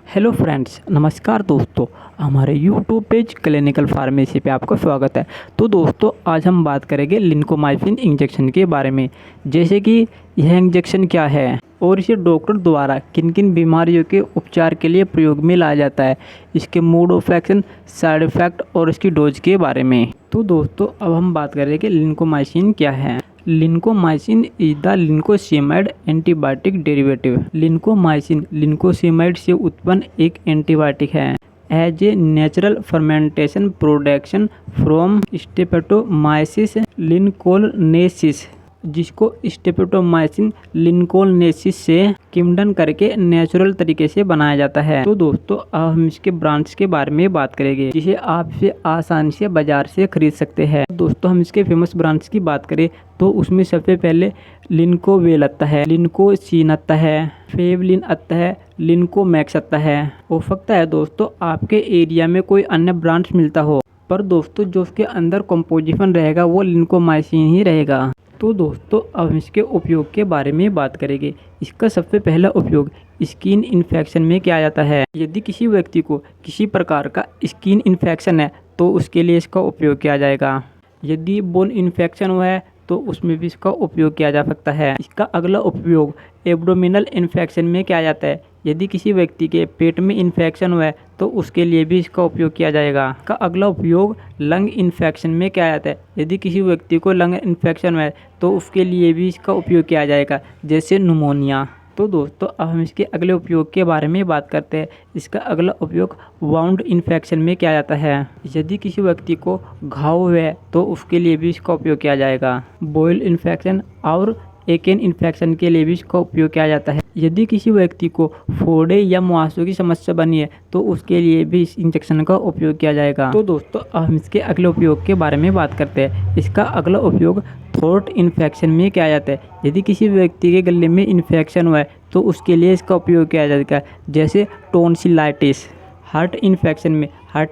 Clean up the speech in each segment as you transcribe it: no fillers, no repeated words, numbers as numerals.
Hello friends, नमस्कार दोस्तों। हमारे यूट्यूब पेज क्लिनिकल फार्मेसी पे आपका स्वागत है। तो दोस्तों, आज हम बात करेंगे लिंकोमाइसिन इंजेक्शन के बारे में, जैसे कि यह इंजेक्शन क्या है और इसे डॉक्टर द्वारा किन किन बीमारियों के उपचार के लिए प्रयोग में लाया जाता है, इसके mode of action, side effect और इसकी डोज के बारे में। तो दोस्तों, अब हम बात करेंगे लिंकोमाइसिन क्या है। Lincomycin is the lincosamide antibiotic derivative. Lincomycin lincosamide से उत्पन्न एक एंटीबायोटिक है। As a natural fermentation production from Streptomyces lincolnensis, जिसको स्टेप्टोमाइसिन लिंकोलनेसिस से किमडन करके नेचुरल तरीके से बनाया जाता है। तो दोस्तों, अब हम इसके ब्रांड्स के बारे में बात करेंगे, जिसे आप इसे आसानी से बाजार से खरीद सकते हैं। दोस्तों, हम इसके फेमस ब्रांड्स की बात करें तो उसमें सबसे पहले लिंकोवेल आता है, लिंकोसिन आता है, फेवलिन आता है, लिंकोमैक्स आता है। हो सकता है दोस्तों आपके एरिया में कोई अन्य ब्रांड्स मिलता हो, पर दोस्तों जो उसके अंदर कंपोजिशन रहेगा वो लिंकोमाइसिन ही रहेगा। तो दोस्तों, अब इसके उपयोग के बारे में बात करेंगे। इसका सबसे पहला उपयोग स्किन इन्फेक्शन में किया जाता है। यदि किसी व्यक्ति को किसी प्रकार का स्किन इन्फेक्शन है तो उसके लिए इसका उपयोग किया जाएगा। यदि बोन इन्फेक्शन हुआ है तो उसमें भी इसका उपयोग किया जा सकता है। इसका अगला उपयोग एब्डोमिनल इन्फेक्शन में किया जाता है। यदि किसी व्यक्ति के पेट में इन्फेक्शन हुआ है तो उसके लिए भी इसका उपयोग किया जाएगा। इसका अगला उपयोग लंग इन्फेक्शन में किया जाता है। यदि किसी व्यक्ति को लंग इन्फेक्शन हुआ है तो उसके लिए भी इसका उपयोग किया जाएगा, जैसे न्यूमोनिया। तो दोस्तों, अब हम इसके अगले उपयोग के बारे में बात करते हैं। इसका अगला उपयोग वाउंड इन्फेक्शन में किया जाता है। यदि किसी व्यक्ति को घाव हुआ है तो उसके लिए भी इसका उपयोग किया जाएगा। बॉयल इन्फेक्शन और एकेन इन्फेक्शन के लिए भी इसका उपयोग किया जाता है। यदि किसी व्यक्ति को फोड़े या मुहासों की समस्या बनी है तो उसके लिए भी इस इंजेक्शन का उपयोग किया जाएगा। तो दोस्तों, अब हम इसके अगले उपयोग के बारे में बात करते हैं। इसका अगला उपयोग थ्रोट इन्फेक्शन में किया जाता है। यदि किसी व्यक्ति के गले में इन्फेक्शन हुआ है तो उसके लिए इसका उपयोग किया जाएगा, जैसे टोन्सिलाइटिस। हार्ट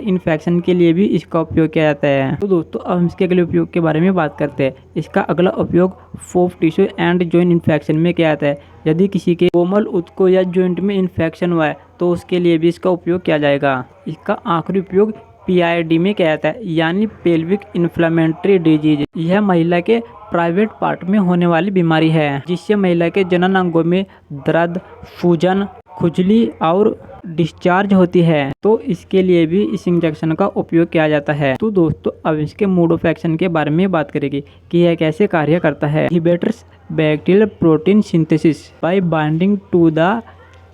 इन्फेक्शन के लिए भी इसका उपयोग किया जाता है। तो दोस्तों, अब हम इसके अगले उपयोग के बारे में बात करते हैं। इसका अगला उपयोग soft tissue and joint infection में किया जाता है। यदि किसी के कोमल ऊतकों या जॉइंट में इन्फेक्शन हुआ है तो उसके लिए भी इसका उपयोग किया जाएगा। इसका आखिरी उपयोग PID में किया जाता है, यानी पेल्विक इन्फ्लेमेटरी डिजीज। यह महिला के प्राइवेट पार्ट में होने वाली बीमारी है, जिससे महिला के जनन अंगों में दर्द, सूजन, खुजली और डिस्चार्ज होती है। तो इसके लिए भी इस इंजेक्शन का उपयोग किया जाता है। तो दोस्तों, अब इसके मोड ऑफ एक्शन के बारे में बात करेंगे कि यह कैसे कार्य करता है। Inhibits bacterial protein synthesis by binding to the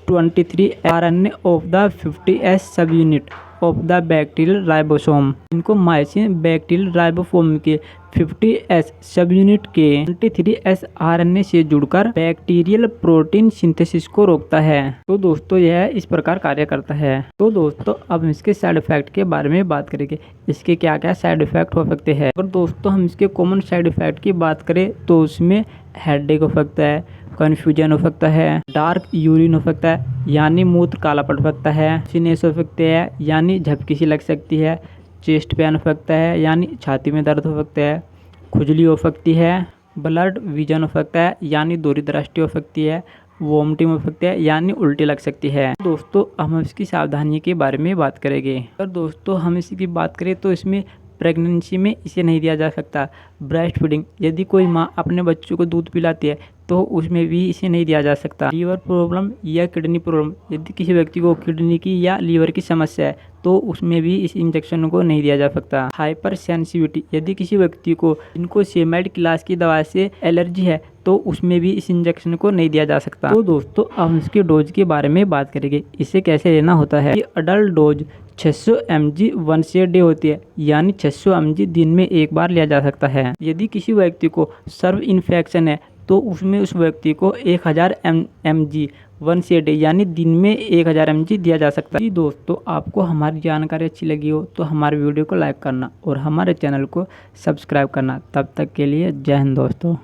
23 RNA of the 50S subunit of the bacterial ribosome. Lincomycin bacterial ribosome के 50S सब यूनिट के 23S RNA से जुड़कर बैक्टीरियल प्रोटीन सिंथेसिस को रोकता है। तो दोस्तों, यह इस प्रकार कार्य करता है। तो दोस्तों, अब इसके साइड इफेक्ट के बारे में बात करेंगे। इसके क्या क्या साइड इफेक्ट हो सकते हैं। अगर दोस्तों हम इसके कॉमन साइड इफेक्ट की बात करें तो उसमें हेडेक हो सकता है, कन्फ्यूजन हो सकता है, डार्क यूरिन हो सकता है यानी मूत्र काला पड़ सकता है, सीनेस हो सकते हैं यानी झपकी सी लग सकती है, चेस्ट पेन हो सकता है यानी छाती में दर्द हो सकता है, खुजली हो सकती है, ब्लड विजन हो सकता है यानी दोहरी दृष्टि हो सकती है, वोमिटिंग हो सकती है यानी उल्टी लग सकती है। दोस्तों, हम इसकी सावधानी के बारे में बात करेंगे। अगर दोस्तों हम इसकी बात करें तो इसमें प्रेगनेंसी में इसे नहीं दिया जा सकता। ब्रेस्ट फीडिंग, यदि कोई माँ अपने बच्चों को दूध पिलाती है तो उसमें भी इसे नहीं दिया जा सकता। लीवर प्रॉब्लम या किडनी प्रॉब्लम, यदि किसी व्यक्ति को किडनी की या लीवर की समस्या है तो उसमें भी इस इंजेक्शन को नहीं दिया जा सकता। हाइपर सेंसिटिविटी, यदि किसी व्यक्ति को लिंकोसेमाइड क्लास की दवा से एलर्जी है तो उसमें भी इस इंजेक्शन को नहीं दिया जा सकता। तो दोस्तों, अब इसके डोज के बारे में बात करेंगे। इसे कैसे लेना होता है। Adult dose 600 mg once a day होती है, यानी 600 mg दिन में एक बार लिया जा सकता है। यदि किसी व्यक्ति को सर्व इन्फेक्शन है तो उसमें उस व्यक्ति को 1000 mg वंस ए डे यानी दिन में 1000 mg दिया जा सकता है। दोस्तों, आपको हमारी जानकारी अच्छी लगी हो तो हमारे वीडियो को लाइक करना और हमारे चैनल को सब्सक्राइब करना। तब तक के लिए जय हिंद दोस्तों।